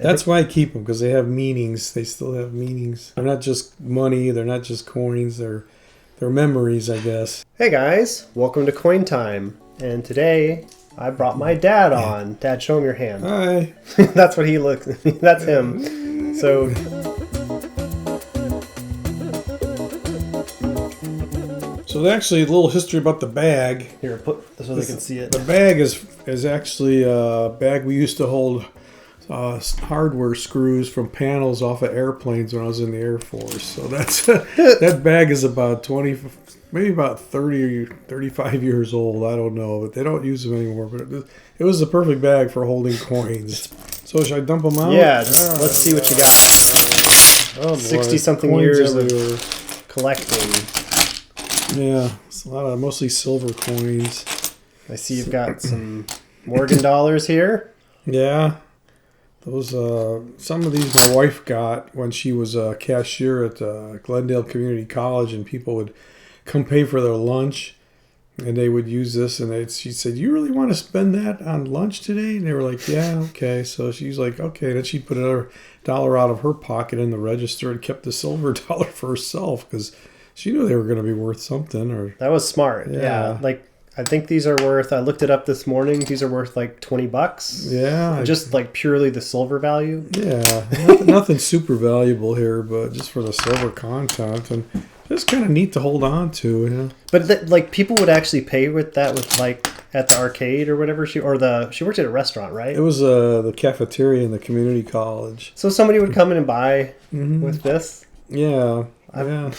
That's why I keep them, because they have meanings. They still have meanings. They're not just money. They're not just coins. They're memories, I guess. Hey guys, welcome to Coin Time. And today I brought my dad on. Dad, show him your hand. Hi. That's what he looks. That's him. So. So actually, a little history about the bag. Here, put so they can see it. The bag is actually a bag we used to hold hardware screws from panels off of airplanes when I was in the Air Force. So that's that bag is about 20, maybe about 30 or 35 years old. I don't know, but they don't use them anymore. But it was the perfect bag for holding coins. So should I dump them out? Yeah, let's see what you got. 60-something years of collecting. Yeah, it's a lot of mostly silver coins. I see you've got some Morgan dollars here. Yeah. Those some of these my wife got when she was a cashier at Glendale Community College, and people would come pay for their lunch, and they would use this, and she said, "You really want to spend that on lunch today?" And they were like, "Yeah, okay." So she's like, "Okay." Then she put another dollar out of her pocket in the register and kept the silver dollar for herself because she knew they were going to be worth something. Or that was smart. Yeah. Like, I think these are worth, I looked it up this morning, these are worth like $20. Yeah. Just like purely the silver value. Yeah. Nothing super valuable here, but just for the silver content. And just kind of neat to hold on to, you know. But like people would actually pay with that with like at the arcade or whatever she worked at a restaurant, right? It was the cafeteria in the community college. So somebody would come in and buy with this? Yeah. Yeah.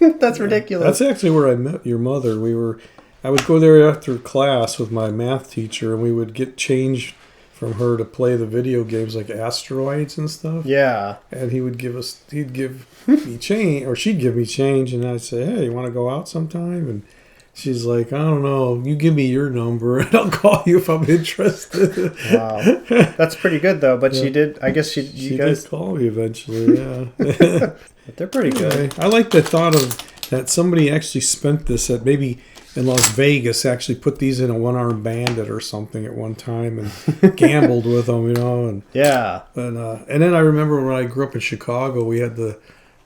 That's ridiculous. That's actually where I met your mother. I would go there after class with my math teacher, and we would get change from her to play the video games like Asteroids and stuff. Yeah. And he'd give me change, or she'd give me change, and I'd say, "Hey, you want to go out sometime?" And she's like, "I don't know. You give me your number, and I'll call you if I'm interested." Wow. That's pretty good, though. But she did, I guess she did call me eventually, yeah. But they're pretty good. I like the thought of that somebody actually spent this at maybe in Las Vegas, actually put these in a one-armed bandit or something at one time and gambled with them, you know. And yeah. And then I remember when I grew up in Chicago, we had the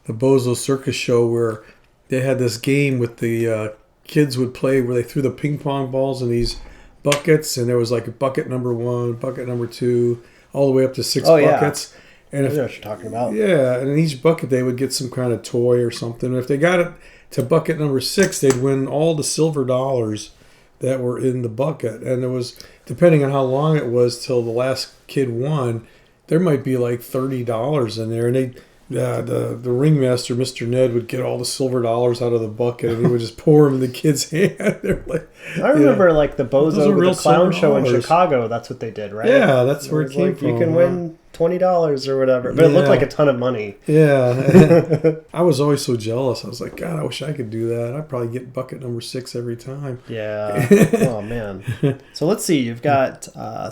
Bozo Circus show where they had this game with the kids would play where they threw the ping pong balls in these buckets, and there was like bucket number 1, bucket number 2, all the way up to 6 buckets. Yeah. And I know what you're talking about. Yeah, and in each bucket they would get some kind of toy or something. And if they got it to bucket number 6, they'd win all the silver dollars that were in the bucket. And it was, depending on how long it was till the last kid won, there might be like $30 in there. And the ringmaster, Mr. Ned, would get all the silver dollars out of the bucket, and he would just pour them in the kid's hand. They're like, I remember like the Bozo with the clown show in Chicago. That's what they did, right? Yeah, that's where it came from. You can win $20 or whatever, but it looked like a ton of money. Yeah. I was always so jealous. I was like, God, I wish I could do that. I'd probably get bucket number 6 every time. Yeah. Oh man. So let's see. You've got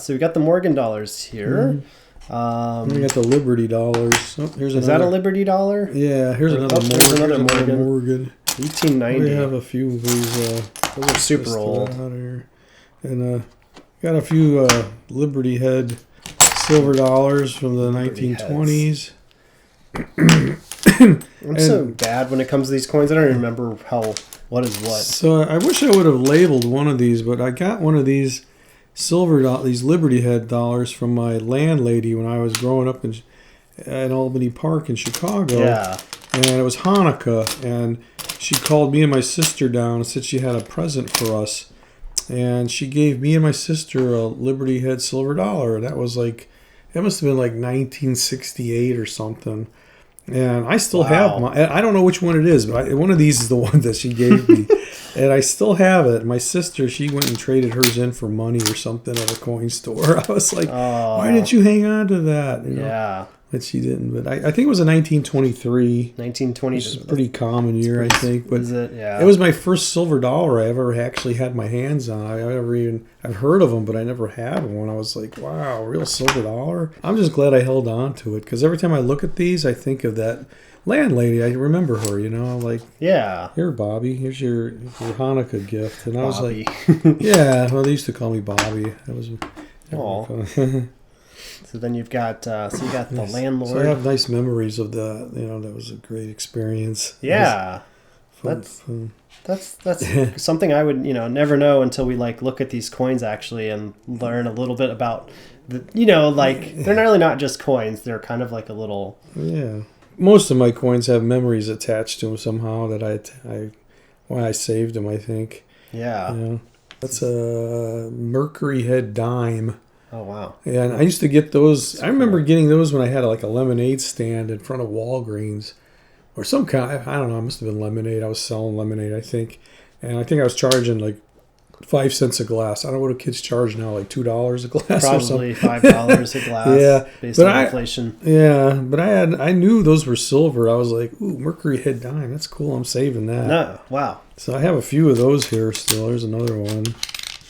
we've got the Morgan dollars here. We got the Liberty dollars. Oh, here's Is that a Liberty dollar? Yeah. Here's another Morgan. There's another Morgan. 1890. We have a few of these. Those are super old. Out here. And got a few Liberty Head silver dollars from the 1920s. I'm so bad when it comes to these coins. I don't even remember what is what. So I wish I would have labeled one of these, but I got one of these these Liberty Head dollars from my landlady when I was growing up in Albany Park in Chicago. Yeah. And it was Hanukkah, and she called me and my sister down and said she had a present for us. And she gave me and my sister a Liberty Head silver dollar. And that was like, it must have been like 1968 or something. And I still have I don't know which one it is, but one of these is the one that she gave me. And I still have it. My sister, she went and traded hers in for money or something at a coin store. I was like, why didn't you hang on to that? You know? Yeah. But she didn't. But I think it was a 1923. 1920. Which is a pretty common year, I think. But is it? Yeah. It was my first silver dollar I ever actually had my hands on. I've heard of them, but I never had one. I was like, wow, real silver dollar. I'm just glad I held on to it, because every time I look at these, I think of that landlady. I remember her, you know, like, yeah, here, Bobby, here's your Hanukkah gift. And I was Bobby. like, yeah, well, they used to call me Bobby. That was Aw. So then you've got so you got the Nice. landlord. So I have nice memories of that. That was a great experience. Yeah. Fun, That's- fun. That's something I would never know until we like look at these coins actually and learn a little bit about the they're really not just coins, they're kind of like a little Yeah. Most of my coins have memories attached to them somehow that why I saved them, I think. yeah. That's a Mercury Head dime. Oh wow. And I used to get those. I remember getting those when I had like a lemonade stand in front of Walgreens or some kind. I don't know. It must have been lemonade. I was selling lemonade, I think. And I think I was charging like 5 cents a glass. I don't know what do kids charge now, like $2 a glass or something. Probably $5 a glass. Yeah, Based but on inflation. Yeah, but I knew those were silver. I was like, ooh, Mercury Head dime. That's cool. I'm saving that. No. Wow. So I have a few of those here still. There's another one.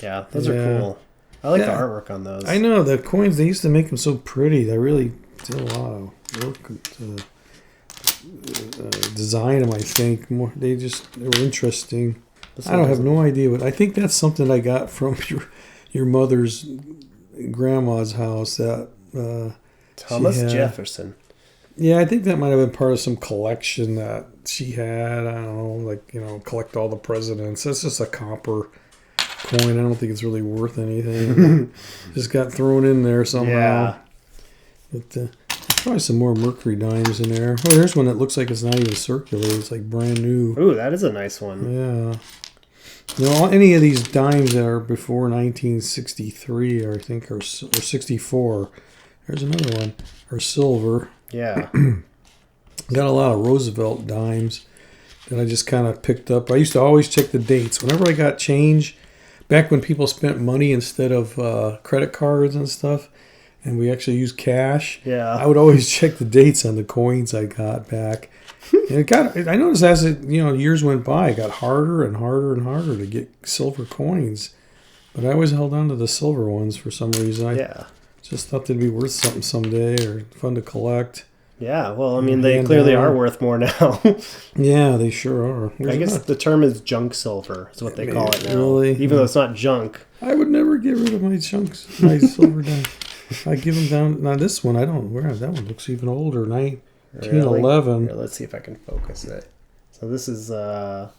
Yeah, those Yeah. are cool. I like the Yeah. artwork on those. I know the coins. They used to make them so pretty. They really did a lot of work to design them. I think they were interesting. I don't have no idea what. I think that's something I got from your mother's grandma's house. That Thomas had. Jefferson. Yeah, I think that might have been part of some collection that she had. I don't know, like collect all the presidents. That's just a copper coin. I don't think it's really worth anything. Just got thrown in there somehow. Yeah. But there's probably some more Mercury dimes in there. Oh, there's one that looks like it's not even circular. It's like brand new. Ooh, that is a nice one. Yeah. Any of these dimes that are before 1963, or I think, or 64. There's another one. Or silver. Yeah. Got a lot of Roosevelt dimes that I just kind of picked up. I used to always check the dates. Whenever I got change, back when people spent money instead of credit cards and stuff, and we actually used cash, Yeah. I would always check the dates on the coins I got back. And I noticed as years went by, it got harder and harder and harder to get silver coins. But I always held on to the silver ones for some reason. I just thought they'd be worth something someday or fun to collect. Yeah, well, I mean, they clearly are worth more now. Yeah, they sure are. I guess the term is junk silver is what they call it now. Really? Even though it's not junk. I would never get rid of my chunks, my silver dime. I give them down. Now this one, I don't. Where that one looks even older. 1911. Here, let's see if I can focus it. So this is What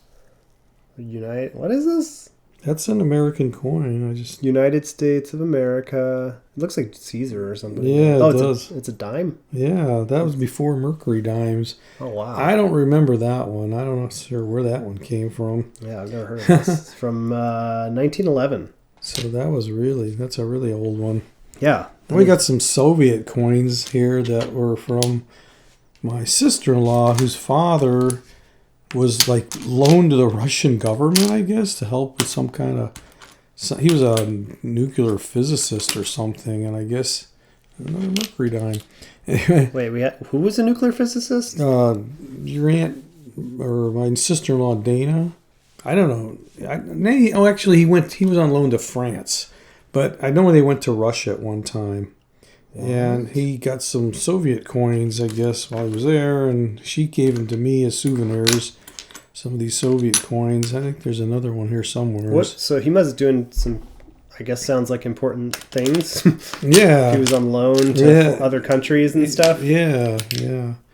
is this? That's an American coin. United States of America. It looks like Caesar or something. Yeah, it does. It's a dime. Yeah, that was before Mercury dimes. Oh wow. I don't remember that one. I don't know sure where that one came from. Yeah, I've never heard of this. It's from 1911. So that's a really old one. Yeah. We got some Soviet coins here that were from my sister-in-law, whose father was like loaned to the Russian government, I guess, to help with some kind of. He was a nuclear physicist or something, and I guess another Mercury dime. Anyway, Wait, who was a nuclear physicist? your aunt or my sister-in-law Dana. I don't know. Actually, he was on loan to France, but I know they went to Russia at one time. And he got some Soviet coins, I guess, while he was there, and she gave them to me as souvenirs. Some of these Soviet coins. I think there's another one here somewhere. What? So he must doing some, I guess, sounds like important things. Yeah. He was on loan to other countries and stuff. Yeah.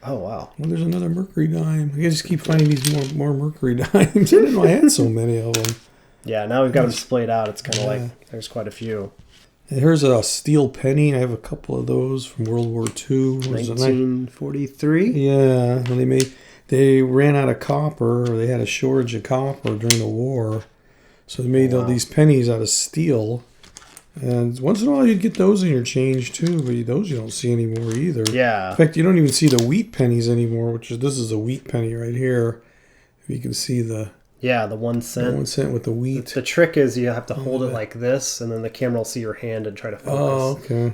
Oh wow. Well, there's another Mercury dime. I just keep finding these more Mercury dimes. I didn't know I had so many of them. Yeah, now we've got them splayed out. It's kind of like there's quite a few. And here's a steel penny. I have a couple of those from World War II. 1943. Yeah, when they ran out of copper, or they had a shortage of copper during the war, so they made all these pennies out of steel. And once in a while, you'd get those in your change too, but those you don't see anymore either. Yeah. In fact, you don't even see the wheat pennies anymore. This is a wheat penny right here. If you can see the 1 cent. 1 cent with the wheat. The trick is you have to hold it like this, and then the camera will see your hand and try to focus. Oh, okay.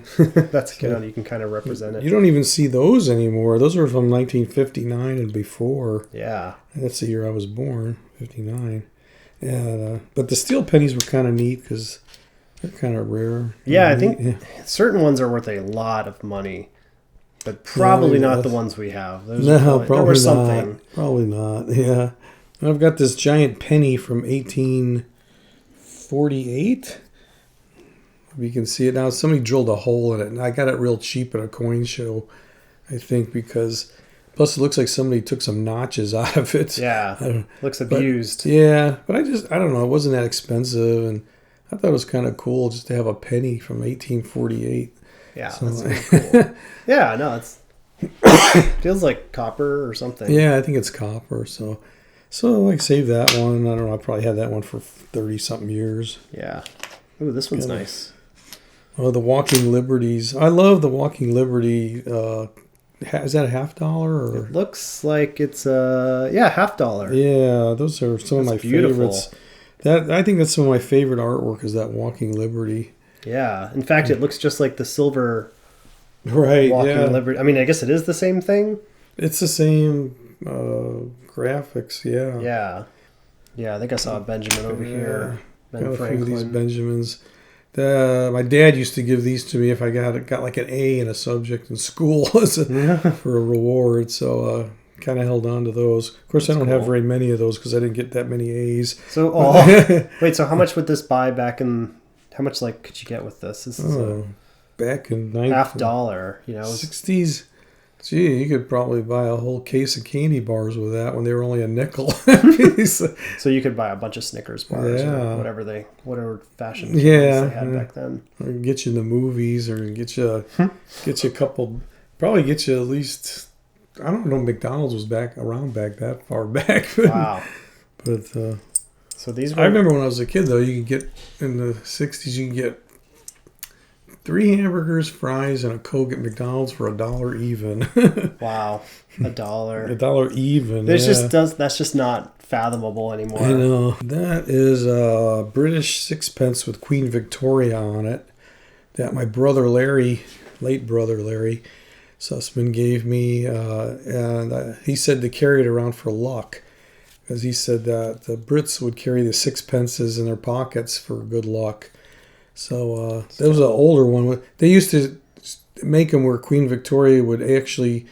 That's how you can kind of represent it. You don't even see those anymore. Those are from 1959 and before. Yeah. That's the year I was born, 59. And, but the steel pennies were kind of neat because they're kind of rare. Yeah, I think certain ones are worth a lot of money, but probably not the ones we have. Probably something. not. Probably not, yeah. And I've got this giant penny from 1848. You can see it now. Somebody drilled a hole in it, and I got it real cheap at a coin show, I think, because plus it looks like somebody took some notches out of it. Yeah, looks abused. But I don't know. It wasn't that expensive, and I thought it was kind of cool just to have a penny from 1848. Yeah, so, that's really cool. Yeah, no, it's feels like copper or something. Yeah, I think it's copper. So like save that one. I don't know. I probably had that one for 30-something years. Yeah. Ooh, this one's nice. Oh, the Walking Liberties. I love the Walking Liberty. Is that $50 or? It looks like it's $50. Yeah, those are some of my favorites. I think that's some of my favorite artwork is that Walking Liberty. Yeah. In fact, it looks just like the silver Walking Liberty. I mean, I guess it is the same thing. It's the same graphics, yeah. Yeah. Yeah, I think I saw a Benjamin over here. Ben got Franklin. a few of these Benjamins. My dad used to give these to me if I got like an A in a subject in school for a reward. So kind of held on to those. Of course, I don't have very many of those because I didn't get that many A's. So, wait. So, how much would this buy back in? How much could you get with this? This is back in $50. 60s. Gee, you could probably buy a whole case of candy bars with that when they were only a nickel. So you could buy a bunch of Snickers bars or whatever fashion they had back then. Or get you in the movies or get you a couple, probably get you at least, I don't know, McDonald's was around that far back. Wow. But so these I remember when I was a kid though, you could get in the 60s, you could get 3 hamburgers, fries, and a Coke at McDonald's for $1 even. Wow, $1. $1 even. That's just not fathomable anymore. I know. That is a British sixpence with Queen Victoria on it that my brother Larry, late brother Larry Sussman, gave me, and he said to carry it around for luck, because he said that the Brits would carry the sixpences in their pockets for good luck. So that was an older one. They used to make them where Queen Victoria would actually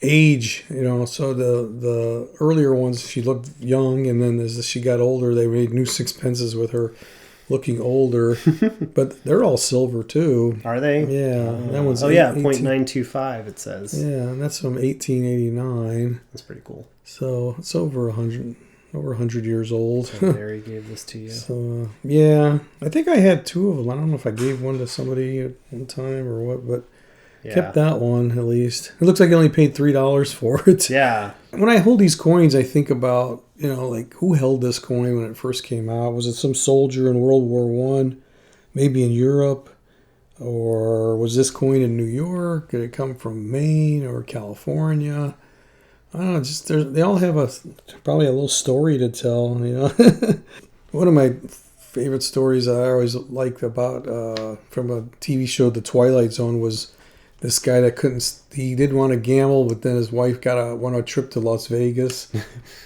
age, so the earlier ones, she looked young, and then as she got older, they made new sixpences with her looking older. But they're all silver, too. Are they? Yeah. That one's 0.925, it says. Yeah, and that's from 1889. That's pretty cool. So it's over 100 years old. So Larry gave this to you. So, yeah. I think I had 2 of them. I don't know if I gave one to somebody at one time or what, but kept that one at least. It looks like I only paid $3 for it. Yeah. When I hold these coins, I think about, like who held this coin when it first came out? Was it some soldier in World War I? Maybe in Europe? Or was this coin in New York? Did it come from Maine or California? I don't know, they all have probably a little story to tell, One of my favorite stories I always liked about from a TV show, The Twilight Zone, was this guy that he did want to gamble, but then his wife went on a trip to Las Vegas,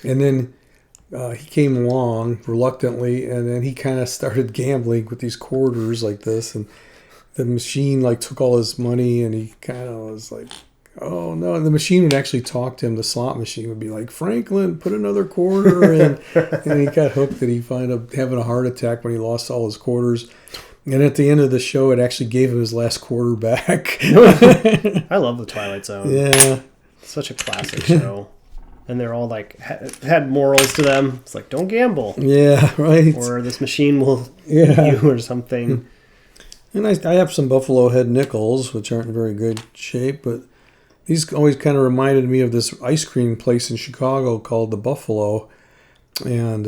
and then he came along reluctantly, and then he kind of started gambling with these quarters like this, and the machine took all his money, and he kind of was like, oh no, and the machine would actually talk to him. The slot machine would be like, Franklin, put another quarter in. And he got hooked, and he ended up having a heart attack when he lost all his quarters. And at the end of the show, it actually gave him his last quarter back. I love The Twilight Zone. Yeah. Such a classic show. And they're all had morals to them. It's like, don't gamble. Yeah, right. Or this machine will eat you or something. And I have some Buffalo Head nickels, which aren't in very good shape, but these always kind of reminded me of this ice cream place in Chicago called the Buffalo, and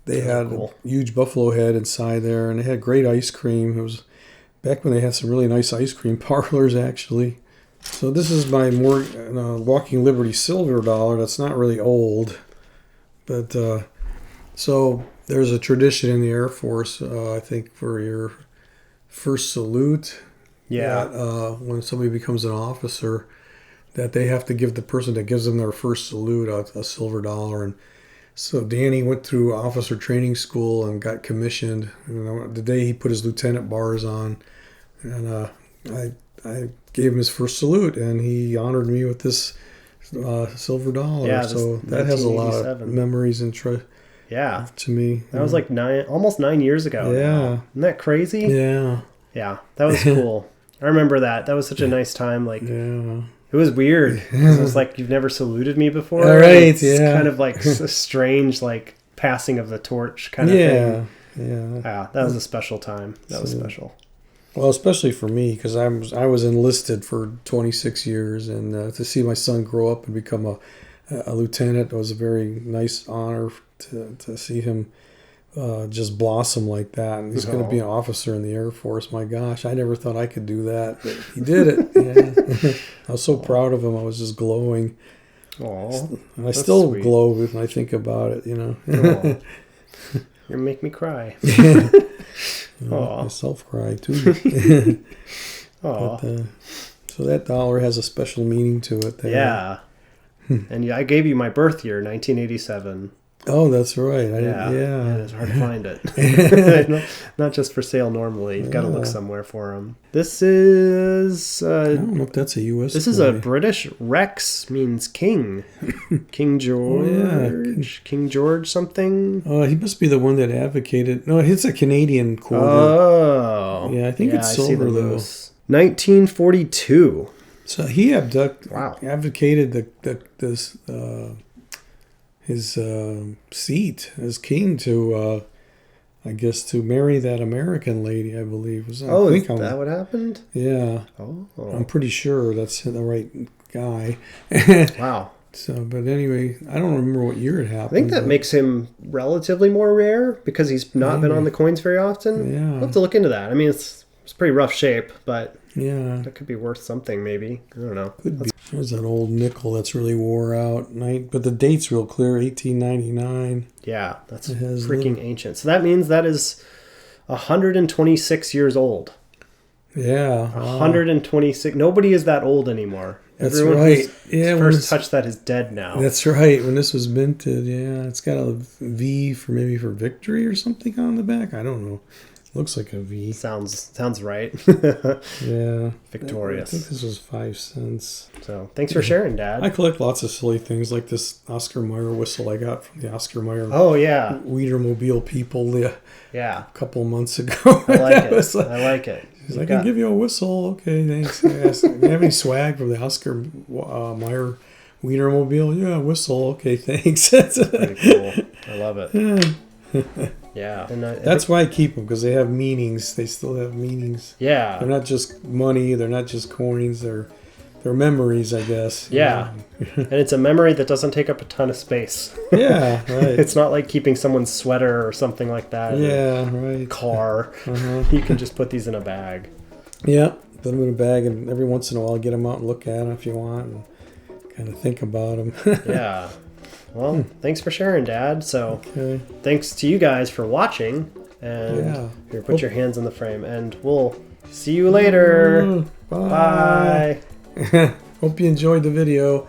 they had a huge buffalo head inside there, and they had great ice cream. It was back when they had some really nice ice cream parlors, actually. So this is my Walking Liberty silver dollar. That's not really old, but so there's a tradition in the Air Force, I think, for your first salute. Yeah. That, when somebody becomes an officer, that they have to give the person that gives them their first salute a silver dollar. And so Danny went through officer training school and got commissioned. The day he put his lieutenant bars on, and I gave him his first salute, and he honored me with this silver dollar. Yeah, so that has a lot of memories and to me. That was almost 9 years ago. Yeah. Isn't that crazy? Yeah. Yeah, that was cool. I remember that. That was such a nice time. Like, Yeah. it was weird. 'Cause it was like, you've never saluted me before. All right, It's yeah. kind of like a strange, like, passing of the torch kind of Yeah. thing. Yeah. Yeah, that was a special time. That was special. Well, especially for me, because I was enlisted for 26 years, and to see my son grow up and become a lieutenant was a very nice honor to see him just blossom like that. And he's going to be an officer in the Air Force. My gosh, I never thought I could do that, but he did it. Yeah. I was so proud of him. I was just glowing. Aw, And I still sweet. glow when I think about it, you know. Aw. You're gonna make me cry. Aw. Myself cry too. Aw. But, so that dollar has a special meaning to it. There. Yeah. And yeah, I gave you my birth year, 1987. Oh, that's right. Yeah. Yeah. It's hard to find it. Not just for sale normally. You've got to look Yeah. somewhere for them. This is I don't know if that's a U.S. this is a toy. British Rex means king. King George. yeah. King George something. He must be the one that advocated. No, it's a Canadian quarter. Oh. Yeah, I think it's I see silver, the though. moose. 1942. So he Wow. advocated his seat as king to, I guess, to marry that American lady. I believe. Is I'm- that what happened? Yeah, Oh. I'm pretty sure that's the right guy. Wow. So, but anyway, I don't remember what year it happened. I think that but- makes him relatively more rare because he's not been Maybe. on the coins very often. Yeah. We'll have to look into that. I mean, it's pretty rough shape, but Yeah, that could be worth something maybe. I don't know. could be. There's that old nickel that's really wore out. But the date's real clear, 1899. Yeah, that's It has freaking ancient. So that means that is 126 years old. Yeah, wow. 126. Nobody is that old anymore. That's Everyone right. who's Yeah, when first it's- touched that is dead now. That's right. When this was minted, yeah, it's got a V for maybe for victory or something on the back. I don't know. Looks like a V. Sounds right. Yeah. Victorious. I think this was 5 cents. So thanks for sharing, Dad. I collect lots of silly things like this Oscar Mayer whistle I got from the Oscar Mayer Oh yeah, Wienermobile people a yeah. couple of months ago. I like That it. was like- I like it. He's You like, I got- can give you a whistle. Okay, thanks. I asked, do you have any swag from the Oscar Mayer Wienermobile? Yeah, whistle. Okay, thanks. Pretty cool. I love it. Yeah. And That's why I keep them, because they have meanings. They still have meanings. They're yeah. not just money. They're not just coins. They're memories, I guess. Yeah. And it's a memory that doesn't take up a ton of space. Yeah, right. It's not like keeping someone's sweater or something like that. Or Yeah, right. car. Uh-huh. You can just put these in a bag. Yeah, put them in a bag, and every once in a while get them out and look at them if you want, and kind of think about them. Yeah. Well, thanks for sharing, Dad. So Okay. thanks to you guys for watching. And Yeah. here, put your hands in the frame. And we'll see you later. Bye. Bye. Hope you enjoyed the video.